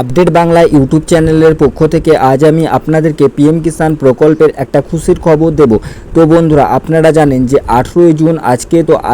Update Bangla YouTube চ্যানেলের পক্ষ থেকে আজ আমি আপনাদেরকে পিএম কিষাণ প্রকল্পের একটা খুশির খবর দেব। তো বন্ধুরা, আপনারা জানেন যে 18 জুন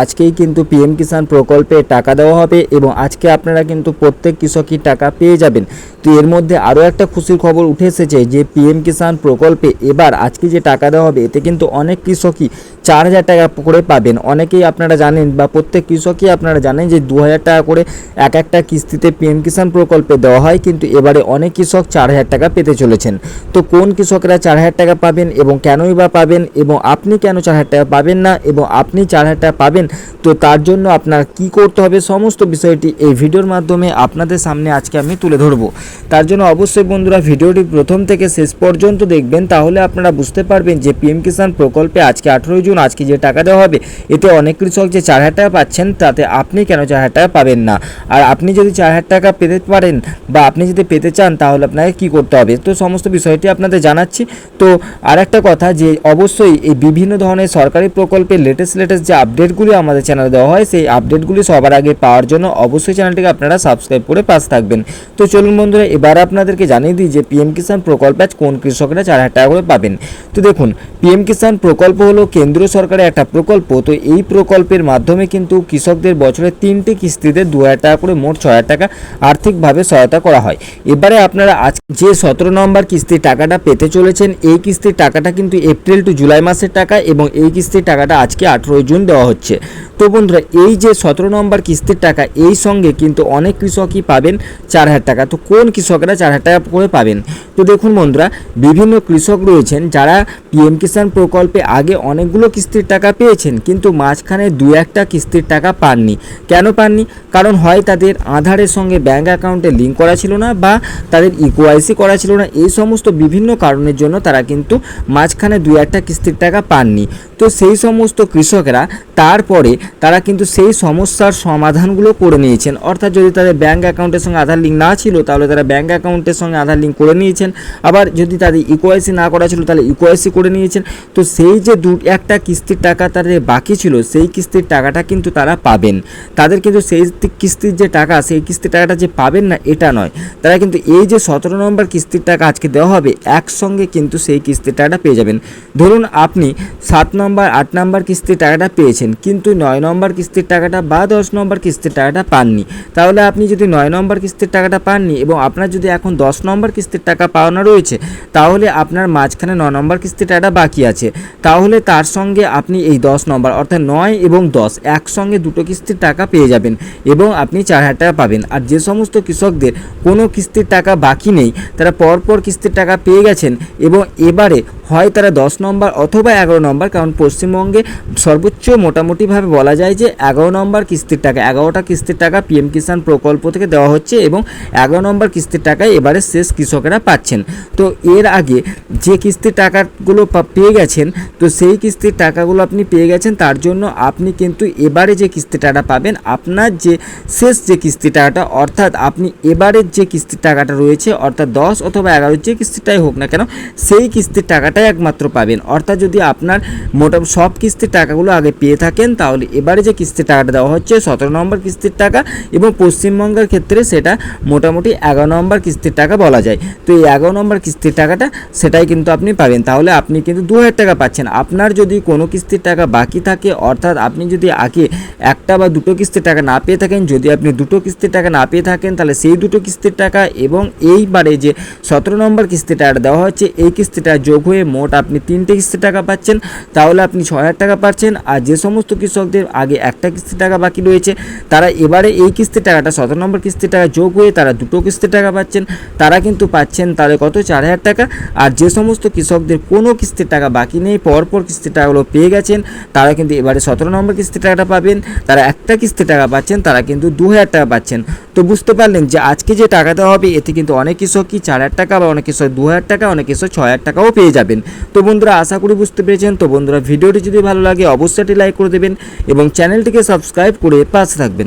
আজকেই কিন্তু পিএম কিষাণ প্রকল্পে টাকা দেওয়া হবে এবং আজকে আপনারা কিন্তু প্রত্যেক কৃষকই টাকা পেয়ে যাবেন। তো এর মধ্যে আরও একটা খুশির খবর উঠে এসেছে যে পিএম কিষাণ প্রকল্পে এবার আজকে যে টাকা দেওয়া হবে এতে কিন্তু অনেক কৃষকই 4,000 টাকা করে পাবেন। অনেকেই আপনারা জানেন বা প্রত্যেক কৃষকই আপনারা জানেন যে 2,000 টাকা করে একটা কিস্তিতে পিএম কিষাণ প্রকল্পে দেওয়া হয়, কিন্তু এবারে অনেক কৃষক 4,000 টাকা পেতে চলেছেন। তো কোন কৃষকরা 4,000 টাকা পাবেন এবং কেনই বা পাবেন এবং আপনি কেন 4,000 টাকা পাবেন না এবং আপনি 4,000 টাকা পাবেন, তো তার জন্য আপনার কি করতে হবে সমস্ত বিষয়টি এই ভিডিওর মাধ্যমে আপনাদের সামনে আজকে আমি তুলে ধরবো। তার জন্য অবশ্যই বন্ধুরা ভিডিওটি প্রথম থেকে শেষ পর্যন্ত দেখবেন, তাহলে আপনারা বুঝতে পারবেন যে পিএম কিষাণ প্রকল্পে আজকে 18 জুন আজকে যে টাকা দেওয়া হবে এতে অনেক কৃষক যে 4,000 টাকা পাচ্ছেন তাতে আপনি কেন 4,000 টাকা পাবেন না। আর আপনি যদি 4,000 টাকা পেতে পারেন বা আপনি যদি পেতে চান তাহলে আপনাকে কি করতে হবে, তো সমস্ত বিষয়টি আপনাদের জানাচ্ছি। তো আর একটা কথা যে অবশ্যই এই বিভিন্ন ধরনের সরকারি প্রকল্পের লেটেস্ট যে আপডেটগুলি আমাদের চ্যানেলে দেওয়া হয় সেই আপডেটগুলি সবার আগে পাওয়ার জন্য অবশ্যই চ্যানেলটিকে আপনারা সাবস্ক্রাইব করে পাশে থাকবেন। তো চলুন বন্ধুরা, এবার আপনাদেরকে জানিয়ে দিই যে পিএম কিষাণ প্রকল্পে আজ কোন কৃষকরা 4,000 টাকা করে পাবেন। তো দেখুন, পিএম কিষাণ প্রকল্প হলো কেন্দ্রীয় সরকারের একটা প্রকল্প। তো এই প্রকল্পের মাধ্যমে কিন্তু কৃষকদের বছরে 3টি কিস্তিতে 2,000 টাকা করে মোট 6,000 টাকা আর্থিকভাবে সহায়তা করা হয়। এবারে আপনারা আজ যে 17 নম্বর কিস্তির টাকাটা পেতে চলেছেন, এই কিস্তির টাকাটা কিন্তু এপ্রিল টু জুলাই মাসের টাকা এবং এই কিস্তির টাকাটা আজকে 18 জুন দেওয়া হচ্ছে। তো বন্ধুরা, এই যে 17 নম্বর কিস্তির টাকা এই সঙ্গে কিন্তু অনেক কৃষকই পাবেন 4,000 টাকা। তো কোন কৃষকরা 4,000 টাকা করে পাবেন? তো দেখুন বন্ধুরা, বিভিন্ন কৃষক রয়েছেন যারা পিএম কিষাণ প্রকল্পে আগে অনেকগুলো কিস্তির টাকা পেয়েছেন কিন্তু মাঝখানে 2-1টা কিস্তির টাকা পাননি। কেন পাননি? কারণ হয় তাদের আধারের সঙ্গে ব্যাঙ্ক অ্যাকাউন্টে লিঙ্ক করা ছিল না বা তাদের ইকোআইসি করা ছিল না। এই সমস্ত বিভিন্ন কারণের জন্য তারা কিন্তু মাঝখানে 2-1টা কিস্তির টাকা পাননি। তো সেই সমস্ত কৃষকরা তারপরে তারা কিন্তু সেই সমস্যার সমাধানগুলো করে নিয়েছেন। অর্থাৎ যদি তাদের ব্যাঙ্ক অ্যাকাউন্টের সঙ্গে আধার লিঙ্ক না ছিল তাহলে তারা ব্যাঙ্ক অ্যাকাউন্টের সঙ্গে আধার লিঙ্ক করে নিয়েছেন। আবার যদি তাদের ইকোআইসি না করা ছিল তাহলে ইকোআইসি করে নিয়েছেন। তো সেই যে 2-1টা কিস্তির টাকা তাদের বাকি ছিল সেই কিস্তির টাকাটা কিন্তু তারা পাবেন। তাদের কিন্তু সেই কিস্তির যে টাকা সেই কিস্তির টাকাটা যে পাবেন না এটা নয়, তারা কিন্তু এই যে 17 নম্বর কিস্তির টাকা আজকে দেওয়া হবে একসঙ্গে কিন্তু সেই কিস্তির টাকাটা পেয়ে যাবেন। ধরুন আপনি 7 নম্বর 8 নম্বর কিস্তির টাকাটা পেয়েছেন কিন্তু 9 নম্বর কিস্তির টাকাটা বা 10 নম্বর কিস্তির টাকাটা পাননি। তাহলে আপনি যদি 9 নম্বর কিস্তির টাকাটা পাননি এবং আপনার যদি এখন 10 নম্বর কিস্তির টাকা পাওনা রয়েছে তাহলে আপনার মাঝখানে 9 নম্বর কিস্তির টাকাটা বাকি আছে, তাহলে তার সঙ্গে আপনি এই 10 নম্বর অর্থাৎ 9 এবং 10 একসঙ্গে দুটো কিস্তির টাকা পেয়ে যাবেন এবং আপনি 4,000 টাকা পাবেন। আর যে সমস্ত কৃষকদের কোনো কিস্তির টাকা বাকি নেই তারা পরপর কিস্তির টাকা পেয়ে গেছেন এবং এবারে হয় তারা 10 নম্বর অথবা 11 নম্বর, কারণ পশ্চিমবঙ্গে সর্বোচ্চ মোটামুটিভাবে বলা যায় যে 11 নম্বর কিস্তির টাকা 11টা কিস্তির টাকা পিএম কিষাণ প্রকল্প থেকে দেওয়া হচ্ছে এবং 11 নম্বর কিস্তির টাকায় এবারে শেষ কৃষকেরা পাচ্ছেন। তো এর আগে যে কিস্তির টাকাগুলো পেয়ে গেছেন তো সেই কিস্তির টাকাগুলো আপনি পেয়ে গেছেন, তার জন্য আপনি কিন্তু এবারে যে কিস্তির টাকাটা পাবেন আপনার যে শেষ যে কিস্তির টাকাটা অর্থাৎ আপনি এবারের যে কিস্তির টাকাটা রয়েছে অর্থাৎ 10 অথবা 11 যে কিস্তিটাই হোক না কেন সেই কিস্তির টাকাটাই একমাত্র পাবেন। অর্থাৎ যদি আপনার মোটামুটি সব কিস্তির টাকাগুলো আগে পেয়ে থাকেন তাহলে এবারে যে কিস্তির টাকাটা দেওয়া হচ্ছে 17 নম্বর কিস্তির টাকা এবং পশ্চিমবঙ্গের ক্ষেত্রে সেটা মোটামুটি 11 নম্বর কিস্তির টাকা বলা যায়। তো এই 11 নম্বর কিস্তির টাকাটা সেটাই কিন্তু আপনি পাবেন, তাহলে আপনি কিন্তু 2,000 টাকা পাচ্ছেন। আপনার যদি কোনো কিস্তির টাকা বাকি থাকে অর্থাৎ আপনি যদি আগে একটা বা দুটো কিস্তির টাকা না পেয়ে থাকেন, যদি আপনি দুটো কিস্তির টাকা না পেয়ে থাকেন তাহলে সেই দুটো কিস্তির টাকা এবং এইবারে যে 17 নম্বর কিস্তির টাকা দেওয়া হচ্ছে এই কিস্তিটা যোগ হয়ে মোট আপনি 3টে কিস্তির টাকা পাচ্ছেন, তাহলে আপনি 6,000 টাকা পাচ্ছেন। আর যে সমস্ত কৃষকদের আগে একটা কিস্তির টাকা বাকি রয়েছে তারা এবারে এই কিস্তির টাকাটা 17 নম্বর কিস্তির টাকা যোগ হয়ে তারা দুটো কিস্তির টাকা পাচ্ছেন, তারা কিন্তু পাচ্ছেন তাহলে কত 4,000 টাকা। আর যে সমস্ত কৃষকদের কোনো কিস্তির টাকা বাকি নেই পরপর কিস্তির টাকাগুলো পেয়ে গেছেন তারা কিন্তু এবারে 17 নম্বর কিস্তির টাকাটা পাবেন, তারা একটা কিস্তির টাকা পাচ্ছেন তারা কিন্তু 2,000 টাকা পাচ্ছেন। তো বুঝতে পারলেন যে আজকে যে টাকা দেওয়া হবে এতে কিন্তু অনেক কৃষকই 4,000 টাকা বা অনেক কৃষক 2,000 টাকা অনেক কৃষক 6,000 টাকাও পেয়ে যাবেন। তো বন্ধুরা, আশা করি বুঝতে পেরেছেন। তো বন্ধুরা, ভিডিওটি যদি ভালো লাগে অবশ্যই লাইক করে দেবেন এবং চ্যানেলটিকে সাবস্ক্রাইব করে পাশে থাকবেন।